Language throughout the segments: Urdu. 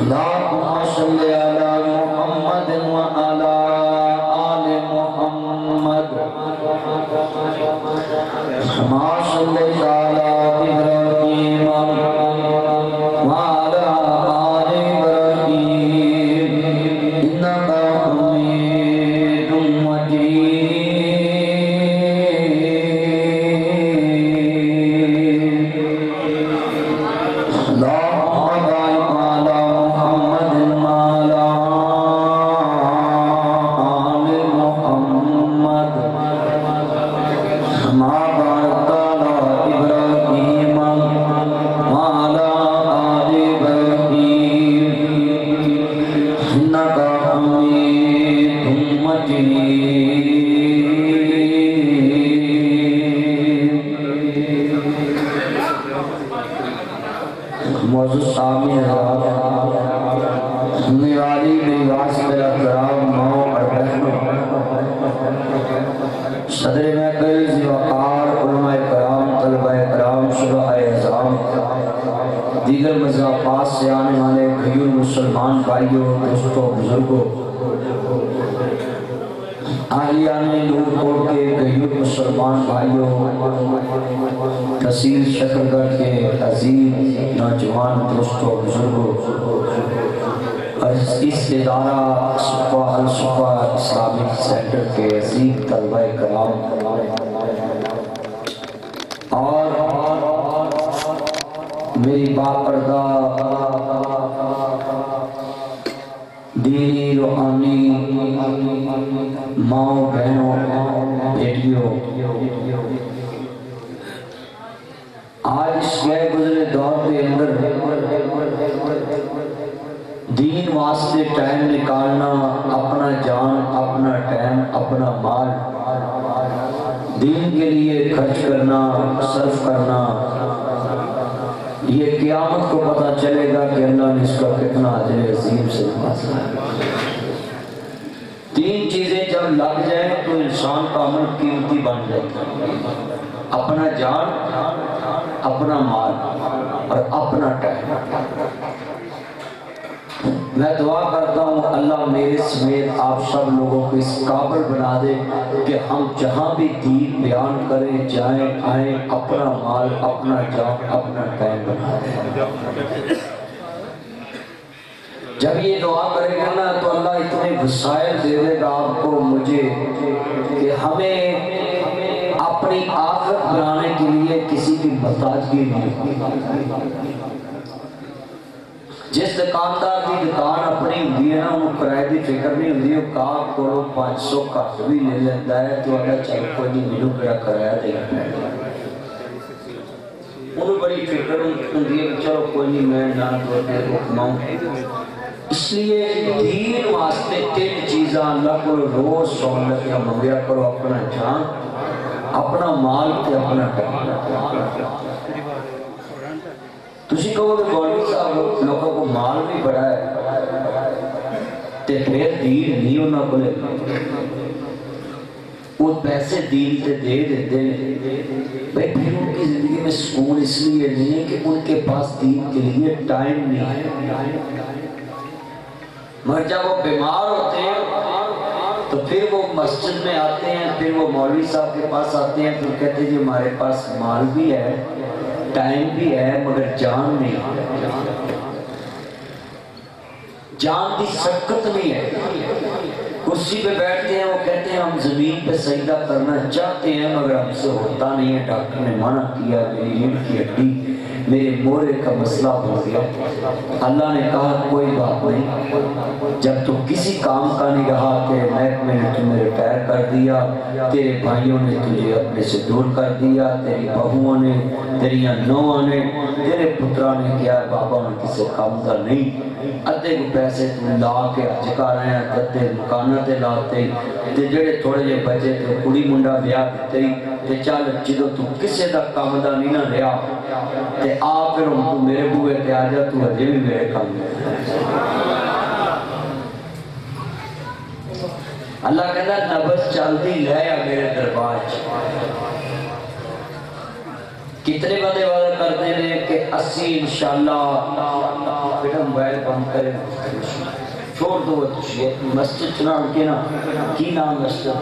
اللهم صل على محمد وعلى آل محمد كما صليت على إبراهيم وعلى آل إبراهيم إنك حميد مجيد. اللهم بارك على محمد وعلى آل محمد كما باركت على إبراهيم وعلى آل إبراهيم إنك حميد مجيد. موضوع سامنے سننے والی میری آواز میرا کرام ماں اور بہنوں، صدر محفل ذی وقار علماء کرام، طلبہ کرام، شہداء اعظام، دیگر مذاقات سے آنے والے غیور مسلمان بھائیوں، دوستوں، بزرگوں، اہلیان نور کوٹ کے غیور مسلمان بھائیوں، تحصیل شکرگڑھ کے عظیم نوجوان دوستوں، بزرگوں، اور اس ادارہ صفا الصفا اسلامک سینٹر کے عظیم طلبہ کرام اور میری باپردہ دینی روحانی ماں بہنوں بیٹیوں، آج اس گئے گزرے دور کے اندر دین واسطے ٹائم نکالنا، اپنا جان، اپنا ٹائم، اپنا مال دین کے لیے خرچ کرنا، صرف کرنا، یہ قیامت کو پتہ چلے گا کہ اللہ نے اس کا کتنا اجر عظیم سے نوازا ہے۔ تین چیزیں جب لگ جائیں تو انسان کا عمل قیمتی بن جاتا ہے: اپنا جان، اپنا مال اور اپنا ٹائم۔ میں دعا کرتا ہوں اللہ میرے سمیت آپ سب لوگوں کو اس قابل بنا دے کہ ہم جہاں بھی دین بیان کریں، جائیں آئیں، اپنا مال، اپنا جان، اپنا ٹائم بنا دیں۔ جب یہ دعا کریں گے نا تو اللہ اتنے وسائل دے دے گا آپ کو، مجھے، کہ ہمیں اپنی آخرت بنانے کے لیے کسی کی محتاجگی نہیں ہوگی۔ جس دکاندار کی دکان اپنی ہوتی ہے نا، انہوں کرائے کی فکر نہیں ہوتی، وہ کہا کرو 500 گھٹ بھی لے لیتا ہے تو اگر چل کوئی نہیں، ملو میرا کرایہ دینا ہے، انہوں بڑی فکر ہوتی ہے کہ چلو کوئی نہیں، میں نہ دو دے رکھناؤں۔ اس لیے دین واسطے تین چیزاں اللہ کو روز سہولت یا منگیا کرو: اپنا جان، اپنا مال تے اپنا ٹائم۔ تسی کہو کہ مولوی صاحب لوگوں کو مال بھی بڑا ہے تے پھر دین نہیں ہونا بولے، وہ پیسے دین تے دے دیتے ہیں بھائی، پھر ان کی زندگی میں سکون اس لیے نہیں ہے کہ ان کے پاس دین کے لیے ٹائم نہیں ہے۔ مگر جب وہ بیمار ہوتے ہیں تو پھر وہ مسجد میں آتے ہیں، پھر وہ مولوی صاحب کے پاس آتے ہیں، پھر کہتے ہیں جی ہمارے پاس مال بھی ہے، ٹائم بھی ہے، مگر جان نہیں، جان کی شکت نہیں ہے۔ کرسی پہ بیٹھتے ہیں، وہ کہتے ہیں ہم زمین پہ سجدہ کرنا چاہتے ہیں مگر ہم سے ہوتا نہیں ہے، ڈاکٹر نے منع کیا، میری ریڑھ کی ہڈی، میرے مورے کا مسئلہ ہو گیا۔ اللہ نے کہا کوئی بات نہیں، جب تو کسی کام کا نہیں رہا، تیرے محکمے نے تمہیں ریٹائر کر دیا، تیرے بھائیوں نے تجھے اپنے سے دور کر دیا، تیری بہوؤں نے، تیری نوہاں نے، تیرے پترا نے کیا، بابا نے کسی کام کا نہیں، ادھے کو پیسے تم لا کے حج کر رہے ہیں، ادھے مکانہ تے لاتے، تے جڑے تھوڑے جے بچے تے کڑی منڈا بیاہ دیتے، تے چل جدو تو کسے دا کام دا نہیں نہ رہا تے آ پھر ہم تو میرے بوئے تے آ جا، تو ہجے بھی میرے کام دے۔ اللہ کہتا نبض چلتی لے آ میرے دربار۔ کتنے بندے وعدہ کرتے ہیں کہ اسی انشاءاللہ بیٹا موبائل بند کریں چھوڑ دو مسجد چنا کے نا کی نام مسجد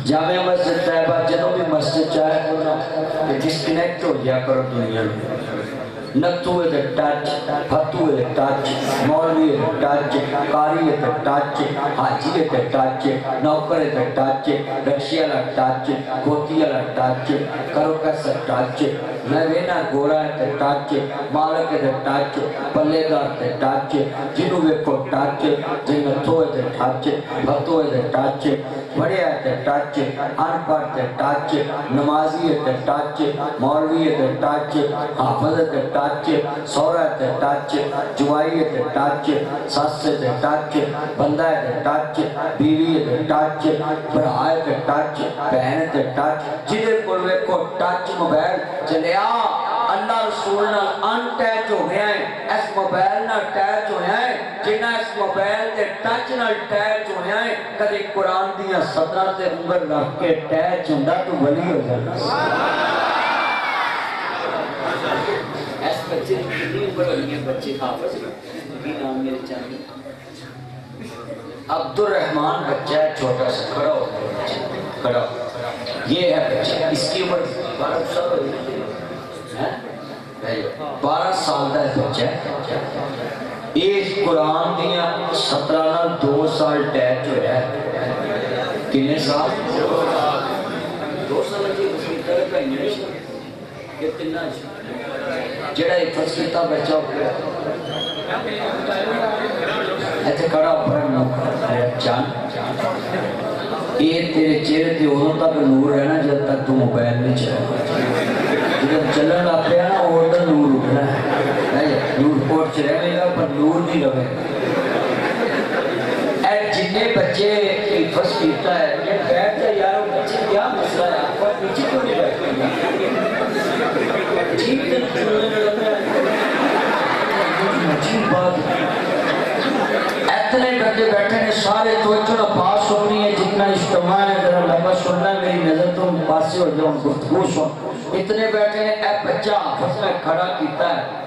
جامع مسجد طیبہ جدوں بھی مسجد چاہے تو ڈسکنیکٹ ہو جا کرو دنیا میں نتوے دے ٹچ فتوے دے ٹچ مولوی دے ٹچ قاری they touch Haji they touch نوکر دے ٹچ رکشی والا ٹچ کوٹی والا ٹچ کرو کیسا ٹچ نوینا گوڑا they touch Malik they touch پلے دار دے ٹچ جنوں ویکھو ٹچ جنتوے دے ٹچ فتوے دے ٹچ بڑیا دے ٹچ ان پڑھ دے ٹچ نمازی دے ٹچ مولوی دے ٹچ حافظ دے ٹچ سورہ they touch Jawai they touch سس دے ٹچ بندہ دے ٹچ بیوی دے ٹچ بھرا دے ٹچ بہن دے ٹچ جدے کول ویکھو ٹچ موبائل چلیا اللہ رسول نال ان ٹچ ہو گیا ہے اس موبائل نال ٹچ ہویا ہے جنہ اس موبائل تے ٹچ نال ٹچ ہویا ہے کدی قرآن دیاں سطرہ تے انگر رکھ کے ٹچ ہوندا تو ولی ہو جانا اس بچے کتنی عمر ہوئی ہے بچے حافظ کی نام میرے چاہیے عبد الرحمن بچہ ہے چھوٹا سا کھڑا ہو کھڑا یہ ہے بچہ اس کی عمر 12 سال ہوئی ہے 12 سال دا بچہ ہے اس قرآن دیا 17 نال 2 سال ٹیچ ہویا ہے کنے سال 2 سال کی مسیطر کا انگلیشن کتنا جڑا حفظ کیتا بچہ ہو گیا ایسے کڑا پر میرا چاند یہ تیرے چہرے تے ادھر تک نور رہنا جب تک تو موبائل نہیں چلے جب چلن لگ پیا نا ادھر نور اٹھنا ہے نور کوٹ چ رہے گا پر نور نہیں رہے اے جتنے بچے حفظ کیتا ہے یہ بیٹھ جائے یار وہ بچے کیا مسئلہ ہے آپ پر نیچے کیوں نہیں بیٹھے عجیب دن چلنے لگا عجیب بات اتنے بندے بیٹھے ہیں سارے توجہ پاس ہونی ہے جتنا اجتماع ہے ذرا لمبا سننا میری نظر تو پاسے ہو جاؤں گفتگو سن اتنے بیٹھے ہیں اے بچہ آپس میں کھڑا کیتا ہے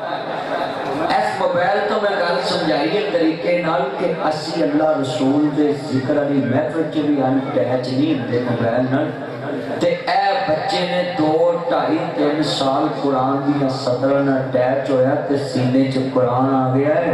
اس موبائل تو میں گل سمجھائیے طریقے نال کہ اسی اللہ رسول دے ذکر علی محفل چ بھی ان ٹچ نہیں ہوندے موبائل نال تے اے بچے نے 2 2.5 3 سال قرآن دی صدر نال ٹچ ہویا تے سینے چ قرآن آ گیا ہے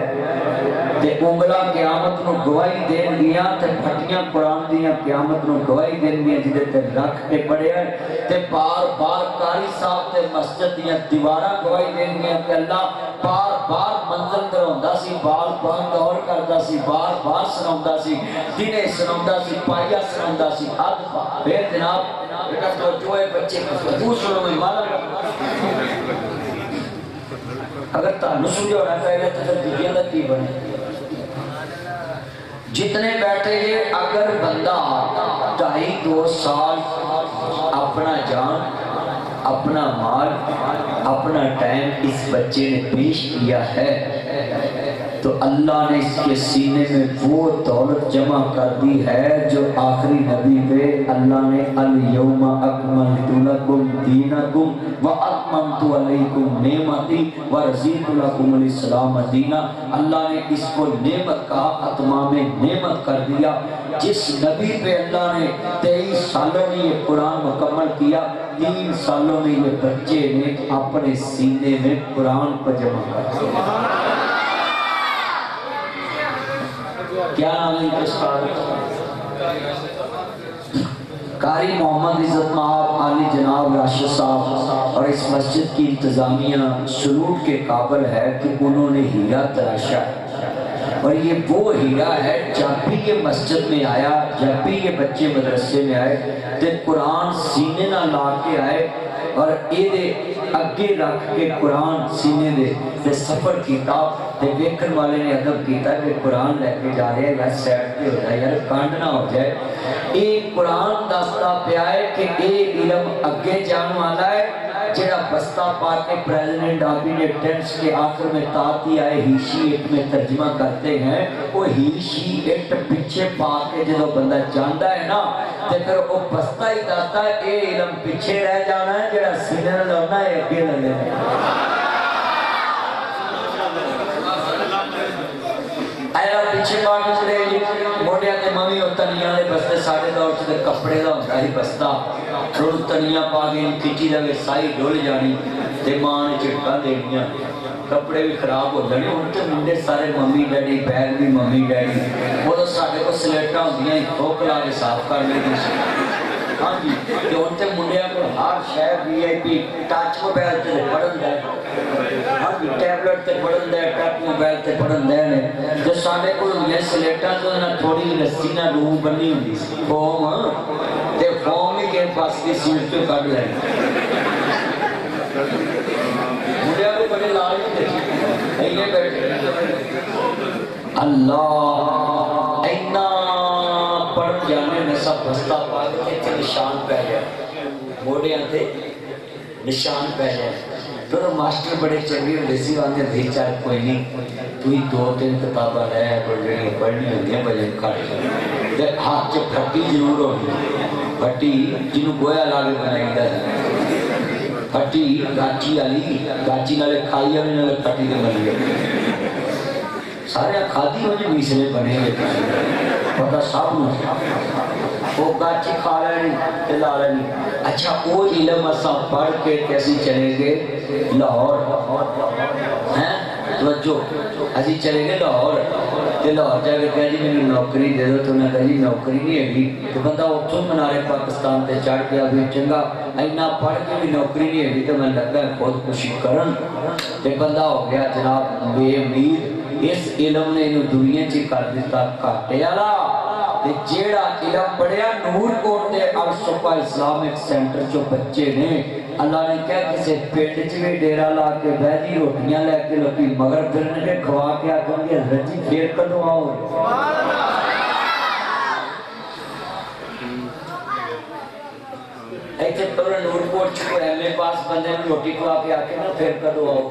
تے انگلا قیامت نو گواہی دین گیا تے پھٹیاں قرآن دیاں قیامت نو گواہی دین گیا جدے تے رکھ کے پڑھیا ہے تے بار بار قاری صاحب تے مسجد دیاں دیواراں گواہی دین گیا کہ اللہ بار بار منزل دروندا سی بار بار دور کردا سی بار بار سناوندا سی دنے سناوندا سی پائیا سناوندا سی اد پھر جناب بیٹا تو جو ہے بچے کو سنو میں مالا اگر تانوں سمجھانا پہلے تو پھر دنیا دا کی بنے جتنے بیٹھے ہیں اگر بندہ 2.5 سال اپنا جان اپنا مال اپنا ٹائم اس بچے نے پیش کیا ہے تو اللہ نے اس کے سینے میں وہ دولت جمع کر دی ہے جو آخری نبی پہ اللہ نے الیوم اکملت لکم دینکم واتممت علیکم نعمتی ورضیت لکم الاسلام دینا اللہ نے اس کو نعمت کا اتمام نعمت کر دیا جس نبی پہ اللہ نے 23 سالوں میں یہ قرآن مکمل کیا 3 سالوں میں یہ بچے نے اپنے سینے میں قرآن کو جمع کر دیا کیا نام ہے اس کا قاری محمد عزت مآب عالی جناب راشد صاحب اور اس مسجد کی انتظامیہ سلوٹ کے قابل ہے کہ انہوں نے ہیرا تراشا اور یہ وہ ہیرا ہے جب بھی یہ مسجد میں آیا جب بھی یہ بچے مدرسے میں آئے تو قرآن سینے نہ لا کے آئے اور یہ اگے رکھ کے قرآن سینے دے سفر کیتا تے ویکھن والے نے ادب کیتا کہ قرآن لے کے جا رہے ہیں یا سیٹ پہ ہو جائے یار کانڈ نہ ہو جائے یہ قرآن دستا پیا ہے کہ یہ علم اگے جان والا ہے جڑا بستہ پا کے پریزیڈنٹ آبی نے ٹینس کے آخر میں تاتی آئے ہیشی ایٹ میں ترجمہ کرتے ہیں وہ ہیشی ایٹ پیچھے پا کے جدو بندہ جاندہ ہے نا تے پھر وہ بستا ہی دستا ہے اے علم پیچھے رہ جانا ہے جڑا سینے نال لاؤنا ہے اگے لے لینا ایرا پیچھے پا کے چلے موڈیا تے ممی او تنیاں دے بستے ساڈے دور تے کپڑے دا ہوندا سی بستا روز تنیاں پا کے کھچی لگے سائی ڈول جانی تے ماں نے چٹکا دینیاں کپڑے بھی خراب ہو جانے ہوں تو منڈے سارے ممی ڈیڈی بیگ بھی ممی ڈیڈی وہ تو ساڑھے کو سلیٹا ہوندیاں ہی تھوک لا کے صاف کر لیتے سے ہاں جی کہ ان تے منڈیاں کو ہر شہر وی آئی پی ٹچ موبائل تے پڑھن دے ہاں جی ٹیبلٹ تے پڑھن دے ٹچ موبائل تے پڑھن دے نے جو ساڑھے کو یہ سلیٹا تو نہ تھوڑی رسی نہ روح بنی ہوندی سی فوم تے فوم ہی کے پاس کی سیٹ پہ کٹ لیں منڈیاں کو بڑے لال اینے بیٹھے اللہ اینا پڑھ جانے میں سب بستا پاتے تھے نشان پہ جائے موڑے آتے نشان پہ جائے پھر ماسٹر بڑے چنگی ہوتے سی آنے دھی چار کوئی نہیں تو ہی دو تین کتابہ رہے پڑھنی ہوتی ہیں بجن کھاڑے دے ہاتھ چے پھٹی ضرور ہوگی پھٹی جنہوں گویا لاغے بنائی دا پھٹی گاچی آلی گاچی نالے کھائی آلی نالے پھٹی دے ملی ہے سارے کھادی ہو جو میسرے بنے ہوئے پتہ سب نہ وہ گاچی کھا رہے نہیں لا رہے نہیں اچھا وہ علم اسا پڑھ کے کیسی چلے گے لاہور ہیں توجہ اسی چلے گے لاہور تے لاہور جا کے کہا جی میں نوکری دے دو تو نے کہا جی نوکری نہیں ہے گی تو بندہ اتھوں منارے پاکستان تے چڑھ گیا بھی چنگا اینا پڑھ کے بھی نوکری نہیں ہے گی تو میں لگتا ہے خود کشی کرن تے بندہ ہو گیا جناب بے امید اس علم نے انہوں دنیا چی کر دیتا کاٹے آلا تے جیڑا علم پڑھیا نور کوٹ دے ارسپا اسلامک سینٹر جو بچے نے اللہ نے کہا کسے پیٹ چوے ڈیرا لا کے بیدی روٹیاں لے کے لوٹی مگر پھرنے کے کھوا کے آکھوں گے حضرت جی پھر کدوں آؤ ایتے پڑھا نور کوٹ چھو ایم اے پاس بندے میں روٹی کھوا کے آکے نا پھر کدوں آؤ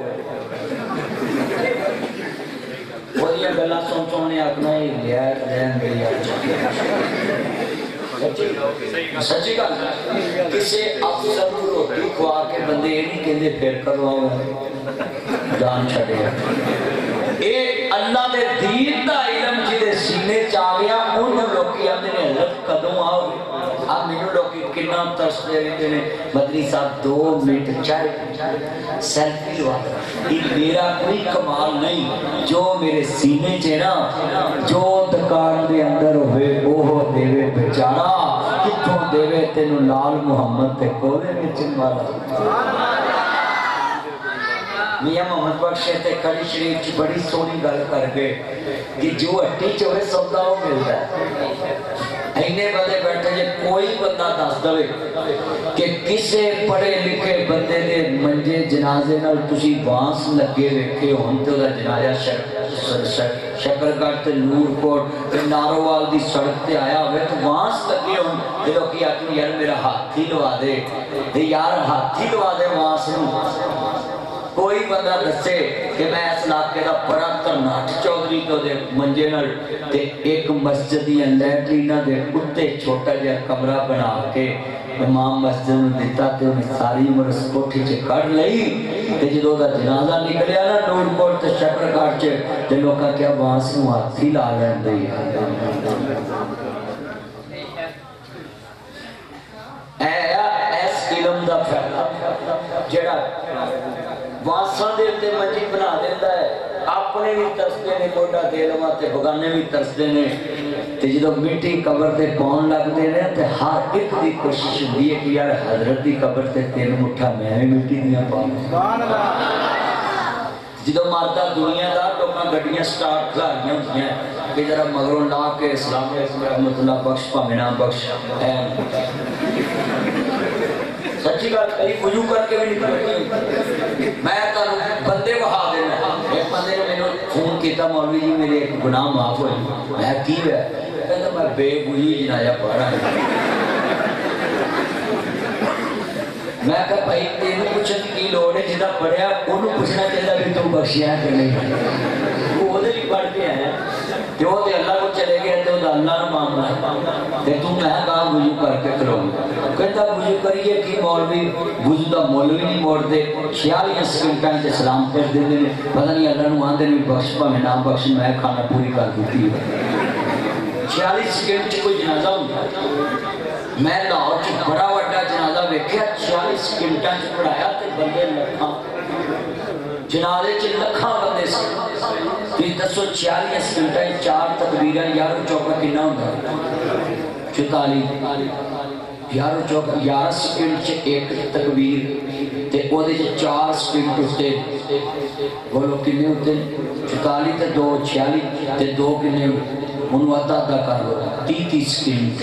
وہ یہ گلہ سنچوں نے اپنا ہی لیا ہے رہن گئی سچی گل کسے افسر روٹی کھوا کے بندے یہ نہیں کہندے پھر کرواؤ جان چھڑے ایک اللہ دے دین دا علم جدے سینے چاہ گیا ان لوگی آدھے نے حضرت قدم آؤ اب میرے لوگی کنا ترس دے رہے نے مدنی صاحب 2 منٹ چاہے سیلفی لوا یہ میرا کوئی کمال نہیں جو میرے سینے چینا جو دکان دے اندر ہوئے وہ دیوے بیچارہ کتوں دیوے تینو لال محمد تے کولے میں چنوالا میاں محمد بخش تے کڑی شریف چی بڑی سونی گل کر گئے کہ جو ہٹی چوہے سودا ہو ملتا ہے اینے بندے بیٹھے جے کوئی بندہ دس دوے کہ کسے پڑھے لکھے بندے دے منجے جنازے نال تسی وانس لگے ویکھے ہون تے دا جنازہ شکرگڑھ تے نور کوٹ تے نارووال دی سڑک تے آیا ہوئے تو وانس لگے ہون تے لوگ آکھیں یار میرا ہاتھ ہی لوا دے تے یار ہاتھ ہی لوا دے وانس نو کوئی بندہ دسے کہ میں اس علاقے دا بڑا کرناٹ چودھری تو دے منجے نال تے ایک مسجدی لیٹرینہ دے اتے چھوٹا جا کمرہ بنا کے امام مسجد نے دیتا تے انہیں ساری عمر اس کوٹھی چے کڑ لئی تے جدو دا جنازہ نکلیا نا نور کوٹ تے شکرگڑھ چے تے لوکا کیا وہاں سے ہاتھی لا لین دئی ایس علم دا پھیلا جڑا واساں دے تے منجی بنا دیتا ہے اپنے بھی ترسدے نے موڈا دے لوا تے بگانے بھی ترسدے نے تے جدو مٹی قبر تے پاؤن لگ دے نے تے ہر ایک دی کوشش ہوندی ہے کہ یار حضرت دی قبر تے 3 مٹھا میں بھی مٹی دیاں پاؤں سبحان اللہ جدو مارتا دنیا دا لوکاں گڈیاں سٹارٹ کراریاں ہوندیاں کہ ذرا مگروں لا کے اسلام علیکم رحمت اللہ بخش پامینا بخش سچی بات کئی وضو کر کے بھی نہیں کرتی میں تانوں بندے بہا دینا ایک بندے نے میں فون کیتا مولوی جی میرے ایک گناہ معاف ہوئے میں کی ہے کہتا میں بے وضو جنازہ پڑھ رہا ہوں میں کہا بھائی تینوں پوچھن کی لوڑ ہے جدا پڑھیا انہوں پوچھنا چاہتا بھی تو بخشیا ہے کہ نہیں وہ دے بھی پڑھ کے ہیں کہ وہ دے اللہ کو چلے گئے تو اللہ نے معاملہ ہے تے تو میں کہا وضو کر کے کراؤں کہتا وضو کریے کہ مولوی وضو دا مول بھی نہیں موڑ دے 46 سکنٹاں تے سلام کر دے دے پتہ نہیں اللہ نو آندے نہیں بخش میں نہ بخش میں کھانا پوری کر دیتی 46 سکنٹ کوئی جنازہ ہوتا میں لاہور چ بڑا وڈا جنازہ ویکھیا 46 سکنٹاں چ پڑھایا تے بندے لکھاں جنازے چ لکھاں بندے سی تھی دسو 46 سکنٹاں 4 تکبیراں یار چوکا کنا ہوندا 44 یار چوکا 11 سکنٹ چ ایک تکبیر تے او دے 4 سکنٹ ہوتے بولو کنے ہوتے 44 تے 2 46 تے 2 کنے انہوں آدھا کر لو 30 سکنٹ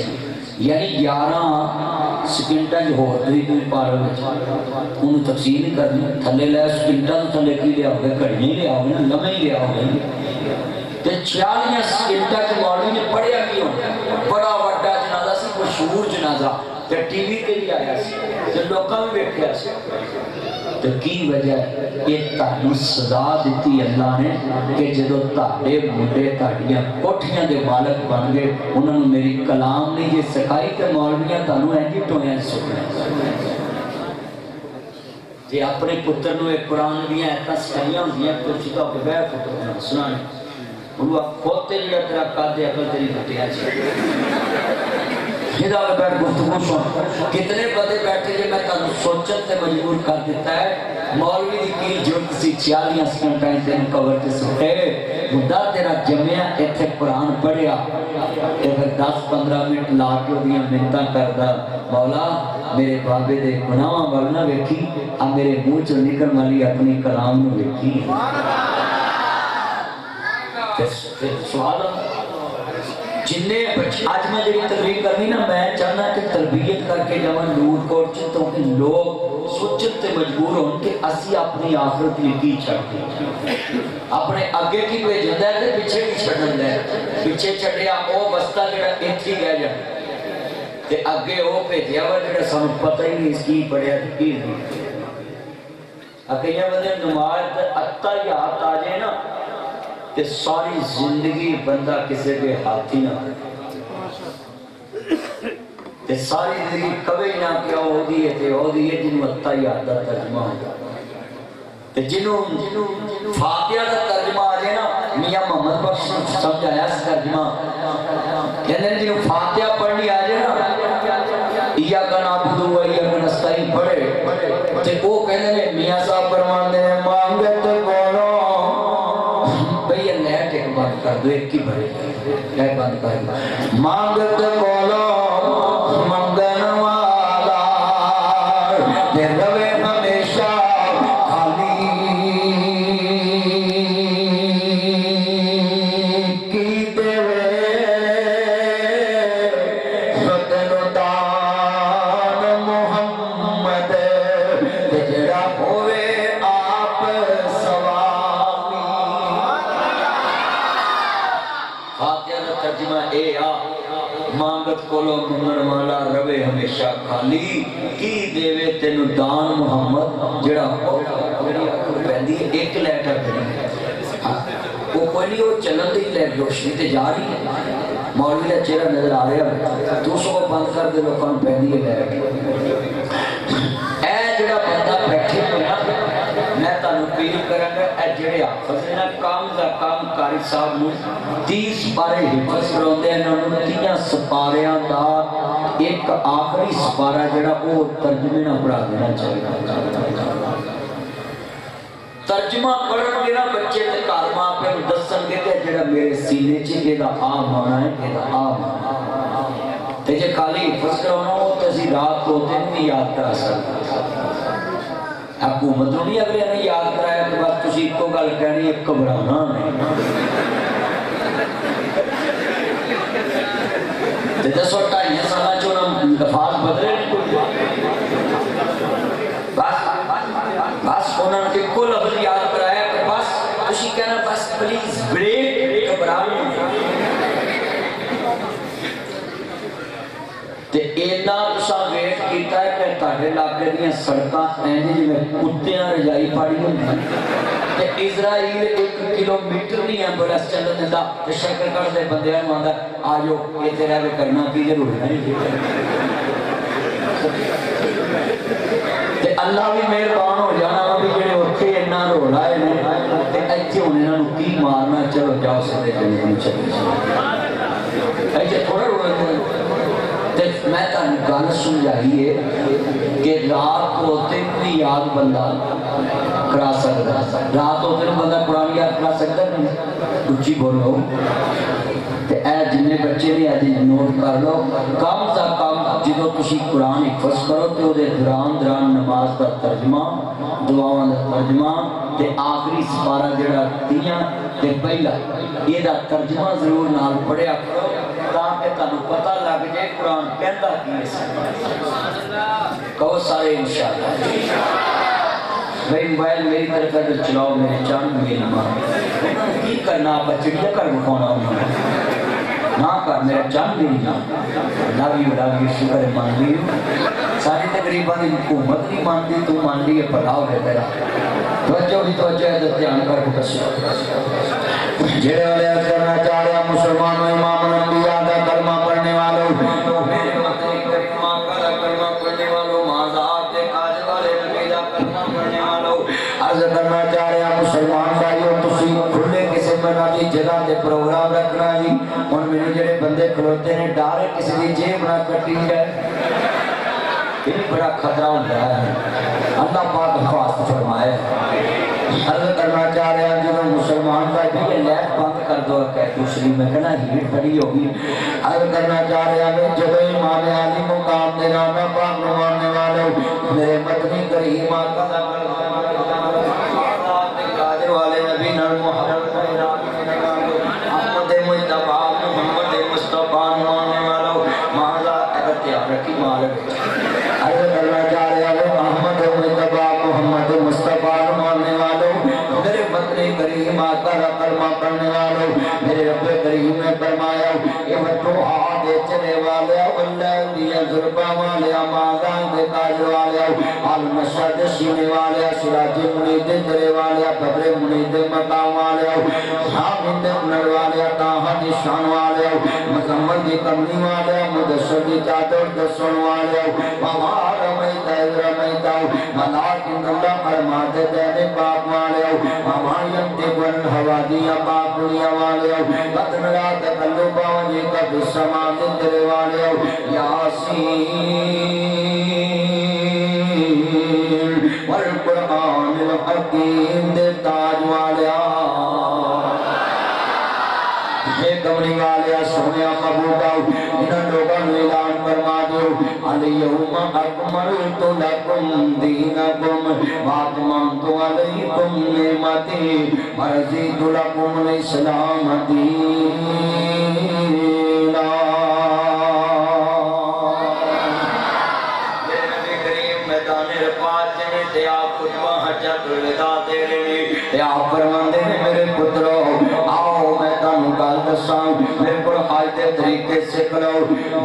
یعنی 11 سکنٹاں جو ہوتی کوئی پار انہوں تقسیم نہیں کرنی تھلے لے سکنٹاں تو تھلے کی لیا ہوگا کڑی نہیں لیا ہوگا لمحے ہی لیا ہوگا تے 46 سکنٹاں کے مولوی نے پڑھیا کی ہونا بڑا وڈا جنازہ سی مشہور جنازہ تے ٹی وی تے بھی آیا سی تے لوکاں بھی دیکھیا سی تو کی وجہ یہ تانوں سزا دیتی اللہ نے کہ جدو تاڑے منڈے تاڑیاں کوٹھیاں دے مالک بن گئے انہوں نے میری کلام نہیں یہ سکھائی کہ مولویاں تانوں اینجی ٹویاں سکھائیں جی اپنے پتر نو ایک قرآن دیاں ایتا سکھائیاں ہوندیاں تو چکا کہ بے پتر نے سنانے انہوں کھوتے جڑا تیرا قادے عقل تیری بٹیا چاہیے خدا کے بیٹھ گفتگو سن کتنے بندے بیٹھے جے میں تانوں سوچن تے مجبور کر دیتا ہے مولوی دی کی جرت سی 46 سکنٹاں تین کور تے سٹے بڈا تیرا جمعیا ایتھے قرآن پڑھیا تے پھر 10-15 منٹ لا کے اودیاں منتاں کردا مولا میرے بابے دے گناہاں ول نہ ویکھی آ میرے منہ چوں نکلن والی اپنی کلام نو ویکھی سوال جنہیں آج میں جڑی تقریر کرنی نا میں چاہنا کہ تربیت کر کے جب نور کوٹ چاہتا ہوں کہ لوگ سوچت تے مجبور ہوں کہ اسی اپنی آخرت لیتی چھڑتے اپنے آگے کی کوئی جندہ ہے تے پیچھے کی چھڑن ہے پیچھے چھڑیا او بستہ جڑا اتھی گیا جائے تے آگے او پہ جاوہ جڑا سانو پتہ ہی نہیں اس کی پڑھیا تھی نہیں اکیہ بدے نماز اتا ہی ہاتھ آجے نا کہ ساری زندگی بندہ کسی کے ہاتھی نہ کہ ساری زندگی کبھی نہ کیا ہو دیئے تھے ہو دیئے جنہوں اتا یادہ ترجمہ ہوگا کہ جنہوں فاتحہ کا ترجمہ آجے نا میاں محمد بخش سمجھایا اس ترجمہ کہنے جنہوں فاتحہ پڑھنی آجے نا یا کا نابدو و یا کا نستعین پڑھے تو وہ کہنے میاں صاحب فرمان دے مانگت بولو بند کر دو ایک کی بھرے لائے بند کر دو مانگت بولو مانگن والا دے روے ہمیشہ خالی کی دیوے فتن دان محمد جڑا ہوئے آپ سوامی فاتحہ کا ترجمہ اے آ مانگت کولو منگن والا روے ہمیشہ خالی کی دیوے تینو دان محمد جڑا پہندی ایک لیٹر پہنی وہ کوئی نہیں وہ چلن دی لیٹ روشنی تے جا رہی ہے مولوی کا چہرہ نظر آ رہا ہے تو اس کو بند کر دے لوگوں پہندی ہے لیٹ اے جڑا بندہ بیٹھے ہویا میں تانوں اپیل کراں گا اے جڑے حافظ نے کام کاری صاحب نو 30 سپارے حفظ کراوندے انہاں نو 30 سپاریاں دا ایک آخری سپارہ جڑا وہ ترجمے نہ پڑھا دینا چاہیے ترجمہ پڑھن گے نا بچے تے گھر ماں پہ دسن گے کہ جڑا میرے سینے چ اے دا آ مانا ہے اے دا آ مانا تے جے خالی حفظ کراونا ہو تے اسی رات کو دن بھی یاد کرا سکتے حکومت نہیں اگلے نے یاد کرایا کہ بس تسی ایک گل کہنی ایک گھبرانا نہیں تے دسو 2.5 سال چوں لفاظ بدلے بس انہوں نے ایک لفظ یاد کرایا کہ بس تسی کہنا بس پلیز بریک گھبرانا تے اینا تسا ویٹ کیتا ہے کہ تاڑے علاقے دیاں سڑکاں اینج میں کتیاں رجائی پاڑی ہوندی اسرائیل 1 کلومیٹر نہیں ایمبولینس چل دیتا تو شکل کر دے بندیاں نوں آندا آ جاؤ اتنے رہ کے کرنا کی ضرورت نہیں تے اللہ بھی مہربان ہو جانا بھی جڑے اوتھے اتنا رو لائے نے تے ایتھے ہن انہاں نوں کی مارنا چلو جاؤ سدے جنت نوں چلے جاؤ ایتھے تھوڑا رو تے میں تانوں گل سمجھائی ہے کہ رات ہوتے بھی یاد بندہ کرا سکتا رات ہوتے بندہ قرآن یاد کرا سکتا نہیں اچھی بولو تے اے جن بچے نے اج نوٹ کر لو کم تا کم جدو تسی قرآن حفظ کرو تے او دے دوران نماز دا ترجمہ دعاواں دا ترجمہ تے آخری سپارہ جڑا تیاں تے پہلا یہ دا ترجمہ ضرور نال پڑھیا کرو تاکہ تانوں پتہ لگ جائے قرآن کہندا کی ہے کہو سارے انشاءاللہ بھائی موبائل میری طرف ادھر چلاؤ میرے چاند میری نماز کی کرنا آپ چڑیا کر بکھانا انہوں نہ کر میرا چاند میری لو یو شکر ہے مان لی ساری تقریباً حکومت نہیں مانتی تو مان لی ہے پڑھاؤ ہے تیرا توجہ بھی توجہ ہے تو دھیان کر کے بس جڑے والے کرنا چاہ رہے ہیں مسلمانوں امام الانبیاء دا کلمہ پڑھنے والوں میرے مطلب کلمہ پڑھنے والوں مازاد دے کاج والے نبی دا کلمہ پڑھنے والوں عرض کرنا چاہ رہے ہیں مسلمان بھائیو تسی کھلے کسی بنا دی جگہ دے پروگرام رکھنا جی ان میں جڑے بندے کھلوتے ہیں ڈر کسی دی جیب نہ کٹی جائے یہ بڑا خطرہ ہوتا ہے اللہ پاک حفاظت فرمائے عرض کرنا چاہ رہے ہیں جنہوں مسلمان بھائی بھی یہ لیٹ بند کر دو کہ دوسری میں کہنا ہیٹ بڑی ہوگی عرض کرنا چاہ رہے ہیں جب امام علی مقام دے نامہ پاک نمانے والوں میرے مدنی کریم آقا قادر والے نبی نر محمد احمد مجتبہ محمد مصطفیٰ نمانے والوں ماذا اختیار رکھی مالک عرض کرنا چاہ رہے ہیں احمد مجتبہ محمد مصطفیٰ نمانے والوں میرے مدنی کریم آقا کا کلمہ پڑھنے والوں میرے رب کریم نے فرمایا کہ فتوحات دے چلے والے واللہ دیا ضربہ والے آمازان دے کاج والے المشہد سینے والے سراج منید درے والے قبر منید مقام والے حامد انر والے تاہا نشان والے مکمل دی کمنی والے مدشر دی چادر دسن والے وہاں رمیتا رمیتا ملاکن اللہ فرمات دینے پاک والے وہاں ینتقن حوادی پاک دنیا والے قدم لا تقلبا وجیتا فی السمان درے والے یاسین والقرآن الحکیم دے تاج والے کمری والے سونیا قبوتا انہاں لوگاں نوں اعلان فرما دیو الیوم اکملت لکم دینکم واتممت علیکم نعمتی ورضیت لکم الاسلام دینا میدان رفات جنے تے آپ خطبہ حجت الوداع دے رہے تے آپ فرماندے نے میرے پترو آؤ میں تانوں گل دساں میرے کول قاعدے طریقے سکھ لو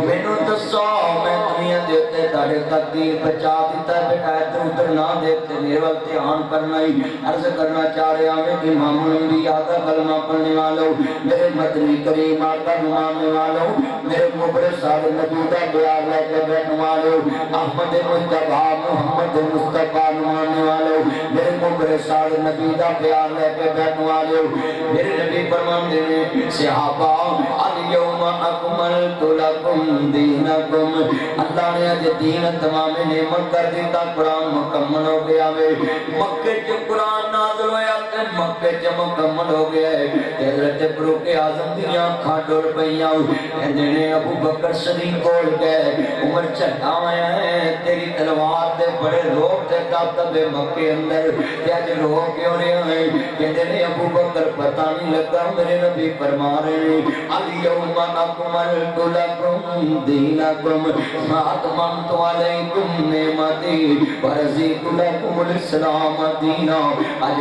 مینوں دسو میں دنیا دے تے تہاڈے تقدیر بچا دیتا بیٹا ادھر ادھر نہ دیکھتے میرے ول دھیان کرنا ہی عرض کرنا چاہ رہا ہوں کہ امام الانبیاء کا کلمہ پڑھنے والوں میرے مدنی کریم آقا نمانے والوں میرے مبارک سال نبی دا بیان لے کے بیٹھنے والوں احمد مجتبی محمد مصطفیٰ نمانے والوں میرے مبارک سال نبی دا بیان لے کے بیٹھنے والوں میرے نبی فرماندے نے صحابہ الیوم اکملت لکم دینکم اللہ نے اج دین تمام نعمت کر دیتا قرآن مکمل ہو گیا ہے مکے جو قرآن نازل ہویا تے مکے جو مکمل ہو گیا ہے حضرت فاروق اعظم دی آنکھاں ڈول پئیاں کہندے نے ابو بکر صدیق کول گئے عمر چڑھا ہویا ہے تیری تلوار دے بڑے لوگ تے دبدبے مکے اندر تے اج لوگ کیوں نہیں ہیں کہندے نے ابو بکر پتہ نہیں لگا میرے نبی فرما رہے ہیں الیوم اکملت لکم دینکم واتممت علیکم نعمتی ورضیت لکم الاسلام دینا اج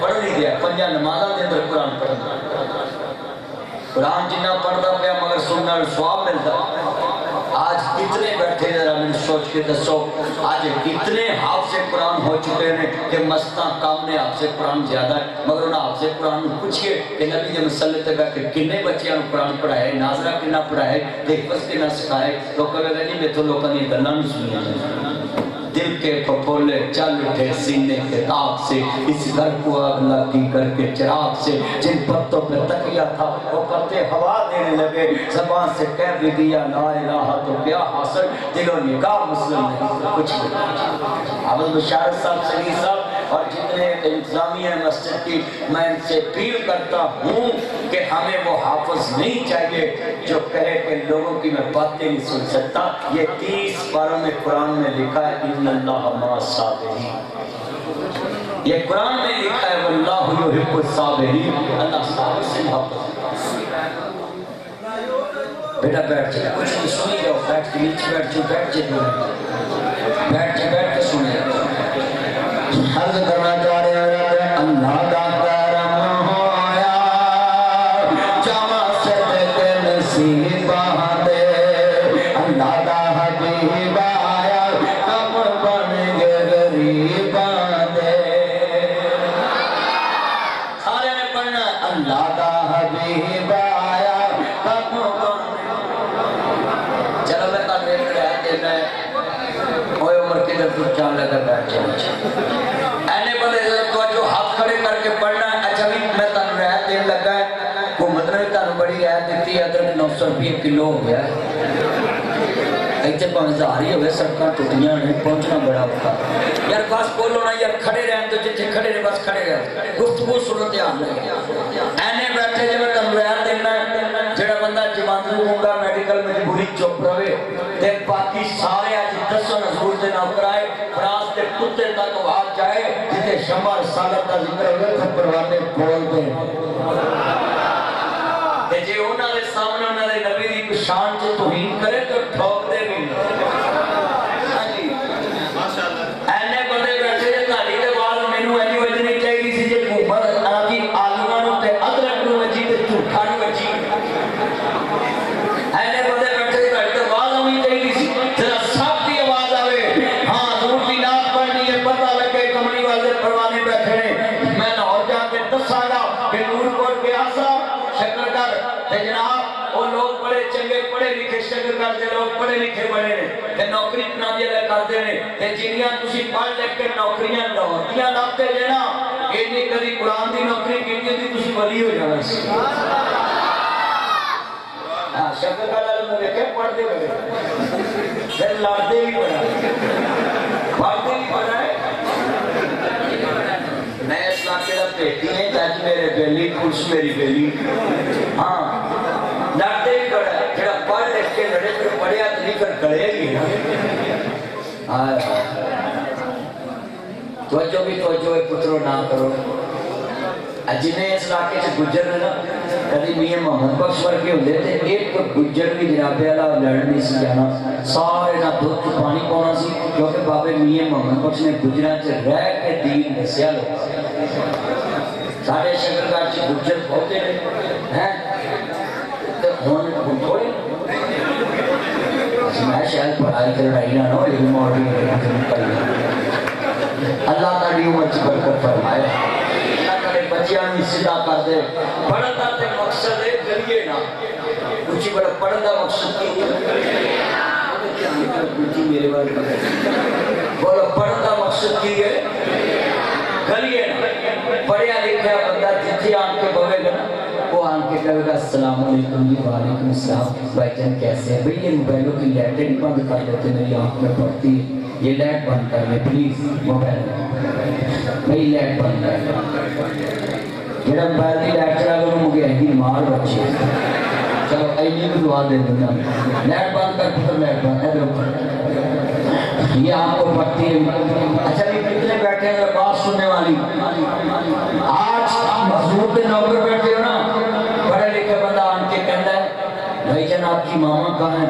پڑھ لی دیا 5 نمازاں دے اندر قرآن پڑھنا قرآن جنہ پڑھتا پیا مگر سننا سواب ملتا آج کتنے بیٹھے ذرا میں سوچ کے دسو آج کتنے حافظ قرآن ہو چکے ہیں کہ مستاں کام نے حافظ قرآن زیادہ ہے مگر انہاں حافظ قرآن میں پوچھئے کہ نبی جب مسلح تک کہ کنے بچیاں قرآن پڑھائے ناظرہ کنا پڑھائے دیکھوز کنا سکھائے تو کہے گا نہیں میں تو لوگوں نے گلہ نہیں سنی دل کے پھپھولے چل اٹھے سینے کے تاب سے اس گھر کو آگ لگی کر کے چراغ سے جن پتوں پہ تکیہ تھا وہ پتے ہوا دینے لگے زبان سے کہہ بھی دیا لا الہ تو کیا حاصل دل و نگاہ مسلم نہیں کچھ نہیں حافظ بشارت صاحب سلی صاحب اور جتنے انتظامیہ مسجد کی میں ان سے اپیل کرتا ہوں کہ ہمیں وہ حافظ نہیں چاہیے جو کہے کہ لوگوں کی میں باتیں نہیں سن سکتا یہ 30 پاروں میں قرآن میں لکھا ہے ان اللہ مع الصابرین یہ قرآن میں لکھا ہے واللہ یحب الصابرین اللہ صابر سے محبت بیٹا بیٹھ جائے کچھ نہیں سنی جاؤ بیٹھ کے نیچے بیٹھ جائے بیٹھ کے سنے حرض کرنا چاہ رہے ہیں اللہ کا کرم ہویا جامع صدق نصیب دے اللہ کا حبیب آیا کم بن گے غریب دے سارے نے پڑھنا اللہ کا حبیب آیا کم بن چلو میں کہا دیکھ رہا ہے کہ میں ہوئے عمر کی در تو چاند لگا بیٹھ جائے اینے بندے تو جو ہاتھ کھڑے کر کے پڑھنا ہے اچھا بھی میں تانوں رعایت دین لگا ہے حکومت نے تانوں بڑی رعایت دیتی ہے ادرک 900 روپے کلو ہو گیا ایتھے پانزاری ہوئے سڑکاں ٹوٹیاں نہیں پہنچنا بڑا ہوتا یار بس بولو نا یار کھڑے رہن تو جتنے کھڑے رہے بس کھڑے رہے گفتگو صورت آن لگے اینے بیٹھے جو میں تانوں رعایت دینا ہے جڑا بندہ جوان ہوں گا میڈیکل مجبوری چپ رہے تے باقی سارے آج 10 حضور دے نام کرائے فراز دے کتے تک آواز جائے جتے شمع رسالت کا ذکر ہوئے تھے پروانے بول دے کہ جے انہاں دے سامنے انہاں دے نبی دی پشان سے توہین کرے تو ٹھوک دے بھی اینے بندے بیٹھے جے تاری دے بال مینوں ایلی وجہ نہیں چاہیے سی جے حکومت آگی آلوانوں تے ادرک نو وجی تے جھوٹا نو وجی اینے بندے بیٹھے جے تاری دے بال ہونی چاہیے سی ذرا سب کی آواز آوے ہاں حضور دی نعت پڑھنی ہے پتہ لگے کملی والے پروانے بیٹھے ہیں میں لاہور جا کے دساں گا کہ نور کوٹ کے آسا شکر کر تے جناب وہ لوگ بڑے چنگے پڑھے لکھے شکر کر دے لوگ پڑھے لکھے بڑے نے تے نوکری اپنا دیا لے کر دے نے تے جنیاں تسی پڑھ لکھ کے نوکریاں لاہوریاں لاتے جے نا اینی کدی قرآن دی نوکری کینی دی تسی ولی ہو جانا سی ہاں شکر کر لے دیکھے پڑھ دے بڑے پھر لڑتے بھی پڑھا پڑھتے بھی پڑھا ہے میں اس علاقے کا پیٹی ہیں تاکہ میرے بیلی پولیس میری بیلی ہاں لڑتے بھی پڑھا ہے جڑا پڑھ لکھ کے لڑے پھر پڑھیا تو نہیں کر گڑے گی توجہ بھی توجہ پترو نہ کرو جنہیں اس علاقے سے گجر نا کدی میاں محمد بخش ورگے ہوندے تے ایک گجر بھی جناب والا لڑن نہیں سی جانا سارے نہ دودھ پانی پاؤنا سی کیونکہ بابے میاں محمد بخش نے گجراں چ رہ کے دین دسیا لوگ سارے شکرگار چ گجر بہتے ہیں تے ہن تھوڑے میں شاید پڑھائی تے لڑائی نہ ہو علم اور اللہ تعالی عمر چ برکت فرمائے بچیاں بھی صدا کر دے پڑھنا تے مقصد ہے ذریعے نہ کچھ بڑا پڑھنا مقصد کی میرے بارے بولو پڑھنا مقصد کی ہے ذریعے نہ پڑھیا لکھا بندہ جتھے آن کے بولے گا وہ آن کے کہے گا السلام علیکم جی وعلیکم السلام بھائی جان کیسے ہیں بھئی یہ موبائلوں کی لائٹیں نہیں بند کر دیتے میری آنکھ میں پڑتی ہے یہ لائٹ بند کر لیں پلیز موبائل بھئی لائٹ بند کر جڑا موبائل کی لائٹ چلا کر مجھے ایسی مار بچے چلو ایلی بھی دعا دے دوں لائٹ بند کر پھر لائٹ بند ہے یہ آپ کو پڑھتی ہے اچھا بھی کتنے بیٹھے ہیں بات سننے والی آج حضور کے نوکر بیٹھے ہو نا پڑھے لکھے بندہ آن کے کہتا ہے بھائی جان آپ کی ماما کہاں ہے